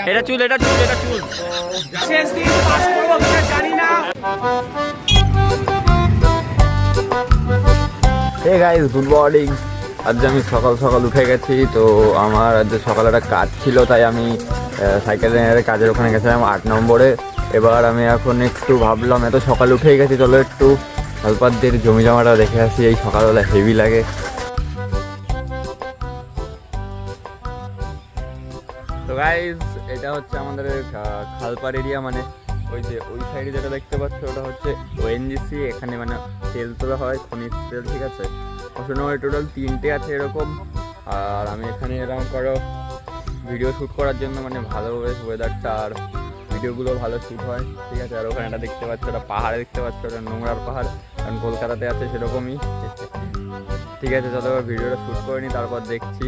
এটা চুল শেষ দিন পাস করব কিনা জানি না। Hey guys, good morning. আজ আমি সকাল সকাল উঠে গেছি। তো আমার আজ সকালে একটা কাজ ছিল, তাই আমি সাইকেলের কাজের ওখানে গেছিলাম 8 নম্বরে। এবার আমি এখন একটু ভাবলাম এত সকালে উঠেই গেছি, চলো একটু হালপাতদের জমি জমাটা দেখে আসি। এই সকালবেলা হেভি লাগে। তো গাইস, এটা হচ্ছে আমাদের খালপাড় এরিয়া, মানে ওই যে ওই সাইডে যেটা দেখতে পাচ্ছ ওটা হচ্ছে ওএনজিসি। এখানে মানে তেল তোলা হয়, খনিজ তেল, ঠিক আছে। ওখানে টোটাল 3টে আছে এরকম। আর আমি এখানে এরকম করো ভিডিও শ্যুট করার জন্য, মানে ভালো ওয়েদারটা আর ভিডিওগুলো ভালো শ্যুট হয়, ঠিক আছে। আর ওখানে এটা দেখতে পাচ্ছ, ওটা পাহাড়ে দেখতে পাচ্ছ, ওটা নোংরার পাহাড়, কারণ কলকাতাতে আছে সেরকমই, ঠিক আছে। চলো এবার ভিডিওটা শ্যুট করে নিই, তারপর দেখছি।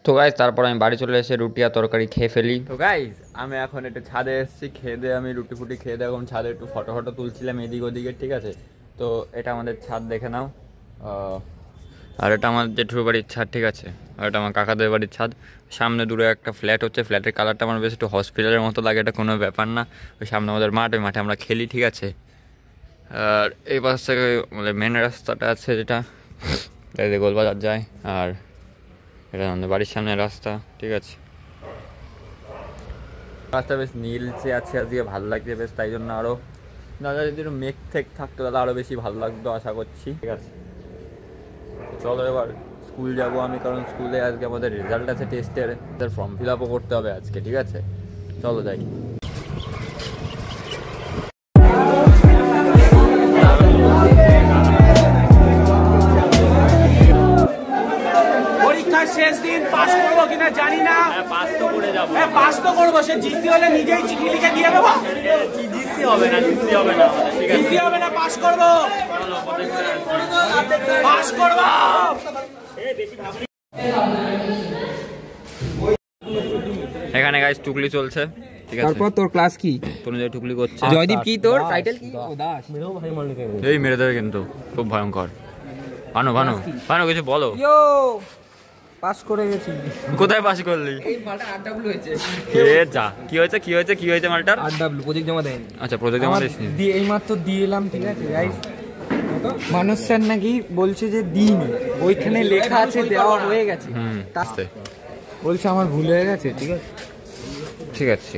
তো গাইজ, তারপর আমি বাড়ি চলে এসে রুটি আর তরকারি খেয়ে ফেলি। তো গাইজ, আমি এখন একটু ছাদে এসেছি, খেয়ে দিয়ে আমি রুটি ফুটি খেয়ে দিয়ে এখন ছাদে একটু ফটো তুলছিলাম এদিক ওদিকে, ঠিক আছে। তো এটা আমাদের ছাদ, দেখে নাও। আর এটা আমার জেঠুর বাড়ির ছাদ, ঠিক আছে। আর এটা আমার কাকাদের বাড়ির ছাদ। সামনে দূরে একটা ফ্ল্যাট হচ্ছে, ফ্ল্যাটের কালারটা আমার বেশ একটু হসপিটালের মতো লাগে, এটা কোনো ব্যাপার না। ওই সামনে আমাদের মাঠ, ওই মাঠে আমরা খেলি, ঠিক আছে। আর এই পাশ থেকে মানে মেন রাস্তাটা আছে, যেটা গোলবাজার যায়। আর এটা আমাদের বাড়ির সামনে রাস্তা, ঠিক আছে। রাস্তা বেশ নীলচে আছে আজকে, ভালো লাগছে বেশ, তাই জন্য আরও দাদা যদি একটু মেঘ থেক থাকতো তাহলে আরও বেশি ভালো লাগতো, আশা করছি, ঠিক আছে। চলো এবার স্কুল যাব আমি, কারণ স্কুলে আজকে আমাদের রেজাল্ট আছে টেস্টের, ফর্ম ফিল আপও করতে হবে আজকে, ঠিক আছে। চলো যাই। শেষ দিন পাস করবো কিনা জানি না। পাস তো করে যাবো, পাস তো করবো। সে জিসি হলে নিজেই চিঠি লিখে দিয়ে দেবো। জিসি হবে না, জিসি হবে না, পাস করবো, পাস করবো। এখানে গাইস টুকলি চলছে, ঠিক আছে। তারপর তোর ক্লাস কি? তনুজয় টুকলি করছে। জয়দীপ কি তোর টাইটেল কি? দাস। এই মেরে দেবে কিন্তু, খুব ভয়ঙ্কর। ভানো কিছু বলো। পাস করে গেছি। কোথায় পাস করলি? এই মালটা আরডব্লিউ হয়েছে। এ যা, কি হয়েছে মালটার? আরডব্লিউ প্রজেক্ট জমা দেয়নি। আচ্ছা, প্রজেক্ট জমা দিসনি? এই মাত্র দিয়ে এলাম, ঠিক আছে গাইস। মানুষ স্যার নাকি বলছে যে দিইনি, ওইখানে লেখা আছে দেওয়া হয়ে গেছে। আস্তে বলছে আমার ভুল হয়ে গেছে, ঠিক আছে। ঠিক আছে।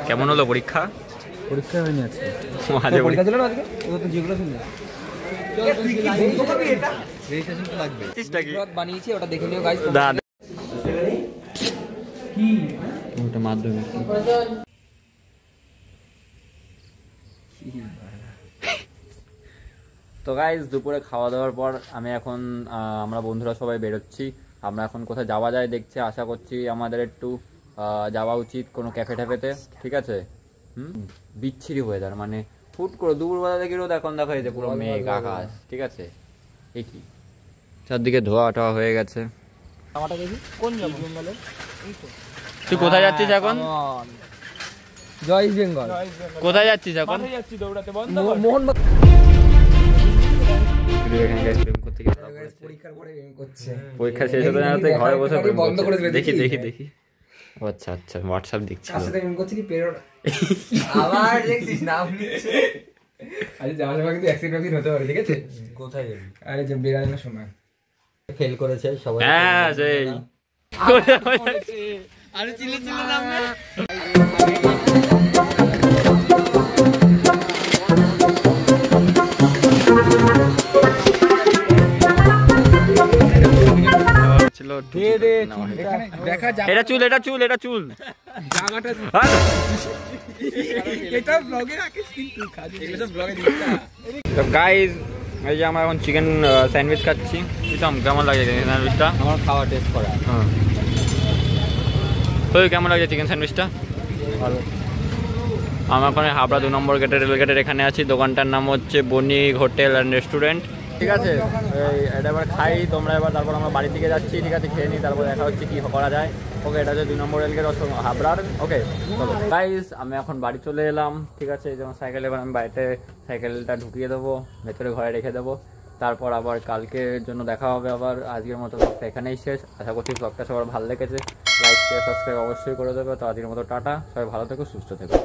কেমন হলো পরীক্ষা? পরীক্ষা হয়নি আজকে। পরীক্ষা ছিল না আজকে? ও তো যেগুলো ছিল বানিয়েছি, ওটা দেখে নিও গাইস। কি ওটা মাধ্যমিক। তো গাইস, দুপুরে খাওয়া দাওয়ার পর আমি এখন আমরা বন্ধুরা সবাই বেরোচ্ছি। আমরা এখন কোথায় যাওয়া যায় দেখছি, আশা করছি আমাদের একটু যাওয়া উচিত কোনো ক্যাফে ট্যাফেতে, ঠিক আছে। বিচ্ছিরি ওয়েদার, মানে ফুট করে দুপুরবেলা দেখি রোদ, এখন দেখা যাচ্ছে পুরো মেঘ আকাশ, ঠিক আছে। এই কি চারদিকে ধোয়া টোয়া হয়ে গেছে। তুই কোথায় যাচ্ছিস এখন? জয় বেঙ্গল। কোথায় যাচ্ছিস এখন? মোহন পরীক্ষা শেষ হতে না হতে ঘরে বসে দেখি। আচ্ছা হোয়াটসঅ্যাপ দেখছি। আবার দেখছিস নাম নিচ্ছে। আরে যাওয়ার সময় কিন্তু অ্যাক্সিডেন্ট হতে পারে, ঠিক আছে। কোথায় যাবি? আরে যে বেরানোর সময় ফেল করেছে সবাই। হ্যাঁ সেই আরে চিল্লে নাম না। এটা চুল জায়গাটা এটা ব্লগে রাখিস কিন্তু এগুলো সব ব্লগে দিস না। তো গাইস, এই যে আমরা এখন চিকেন স্যান্ডউইচ খাচ্ছি। কেমন লাগে স্যান্ডউইচটা? আমার খাওয়া টেস্ট করা। তো কেমন লাগে চিকেন স্যান্ডউইচটা? ভালো। আমরা এখন হাবড়া 2 নম্বর গেটের রেলগেটের এখানে আছি। দোকানটার নাম হচ্ছে বণিক হোটেল অ্যান্ড রেস্টুরেন্ট। ঠিক আছে, এটা এবার খাই, তোমরা এবার তারপর আমরা বাড়ির দিকে যাচ্ছি। ঠিক আছে, খেয়ে নিই, তারপর দেখা হচ্ছে কী করা যায়। ওকে, এটা হচ্ছে 2 নম্বর রেলগেট হাবড়ার। ওকে চলো গাইস, আমি এখন বাড়ি চলে এলাম। ঠিক আছে, যেমন সাইকেল, এবার আমি বাড়িতে সাইকেলটা ঢুকিয়ে দেবো, ভেতরে ঘরে রেখে দেবো। তারপর আবার কালকের জন্য দেখা হবে। আবার আজকের মতো ব্লগটা এখানেই শেষ। আশা করছি ব্লগটা সবার ভালো লেগেছে। লাইক শেয়ার সাবস্ক্রাইব অবশ্যই করে দেবে। তো আজকের মতো টাটা, সবাই ভালো থেকো, সুস্থ থেকো।